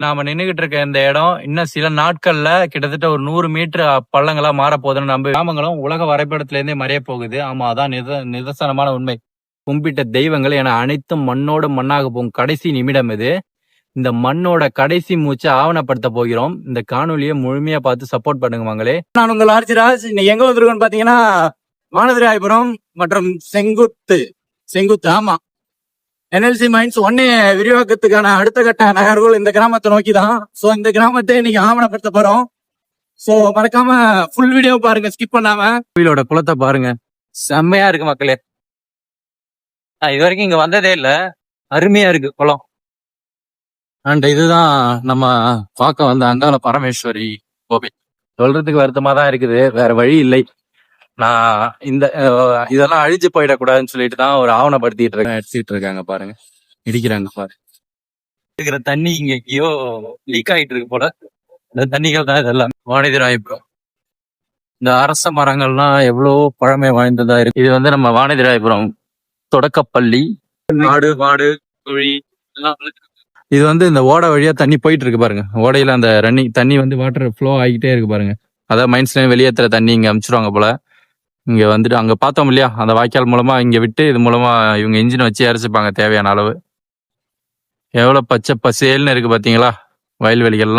நாம நின்னுகிட்டு இருக்க இந்த இடம் இன்னும் சில நாட்கள்ல கிட்டத்தட்ட ஒரு 100 மீட்டர் பள்ளங்களா மாற போகுதுன்னு நம்ம கிராமங்களும் உலக வரைபடத்துல இருந்தே மறைய போகுது. ஆமா, அதான் நிதர்சனமான உண்மை. கும்பிட்ட தெய்வங்கள் என அனைத்தும் மண்ணோடு மண்ணாக போகும் கடைசி நிமிடம் இது. இந்த மண்ணோட கடைசி மூச்சை ஆவணப்படுத்த போகிறோம். இந்த காணொலியை முழுமையா பார்த்து சப்போர்ட் பண்ணுங்க மங்களே. நான் உங்கள் ஆர்ஜிராஜ். இன்னைக்கு எங்க வந்திருக்கோன்னு பாத்தீங்கன்னா வானதிராயபுரம் மற்றும் செங்குத்து ஆமா என்எல்சி மைன்ஸ் 1 விரிவாக்கத்துக்கான அடுத்த கட்ட நகர்வுகள் இந்த கிராமத்தை நோக்கி தான். ஸோ இந்த கிராமத்தை இன்னைக்கு ஆவணப்படுத்த போறோம். ஸோ மறக்காம ஃபுல் வீடியோ பாருங்க, ஸ்கிப் பண்ணாம. கோயிலோட குளத்தை பாருங்க, செம்மையா இருக்கு மக்களே. இது வரைக்கும் இங்க வந்ததே இல்ல, அருமையா இருக்கு குளம். அண்ட் இதுதான் நம்ம பார்க்க வந்த அங்காள பரமேஸ்வரி கோவில். சொல்றதுக்கு வருத்தமா தான் இருக்குது, வேற வழி இல்லை. நான் இதெல்லாம் அழிஞ்சு போயிடக்கூடாதுன்னு சொல்லிட்டு தான் ஒரு ஆவணப்படுத்திட்டு இருக்கேன். அடிச்சுட்டு இருக்காங்க பாருங்க, இடிக்கிறாங்க பாருங்க. இருக்கிற தண்ணி இங்க எங்கேயோ லீக் ஆயிட்டு இருக்கு போல. இந்த தண்ணிகள் தான் இதெல்லாம். வானதிராயபுரம் இந்த அரச மரங்கள்லாம் எவ்வளவு பழமை வாய்ந்ததா இருக்கு. இது வந்து நம்ம வானதிராயபுரம் தொடக்கப்பள்ளி. மாடு குழி எல்லாம். இது வந்து இந்த ஓடை வழியா தண்ணி போயிட்டு இருக்கு பாருங்க. ஓடையில அந்த தண்ணி வந்து வாட்டர் ஃப்ளோ ஆகிட்டே இருக்கு பாருங்க. அதாவது மைன்ஸ்ல வெளியேற்றுற தண்ணி இங்க அனுப்பிச்சிருவாங்க போல. இங்க வந்துட்டு அங்க பார்த்தோம் இல்லையா, அந்த வாய்க்கால் மூலமா இங்க விட்டு இது மூலமா இவங்க இன்ஜினை வச்சு இறச்சிப்பாங்க தேவையான அளவு. எவ்வளவு பச்சை பசேல்னு இருக்கு பாத்தீங்களா வயல்வெளிகள்லாம்.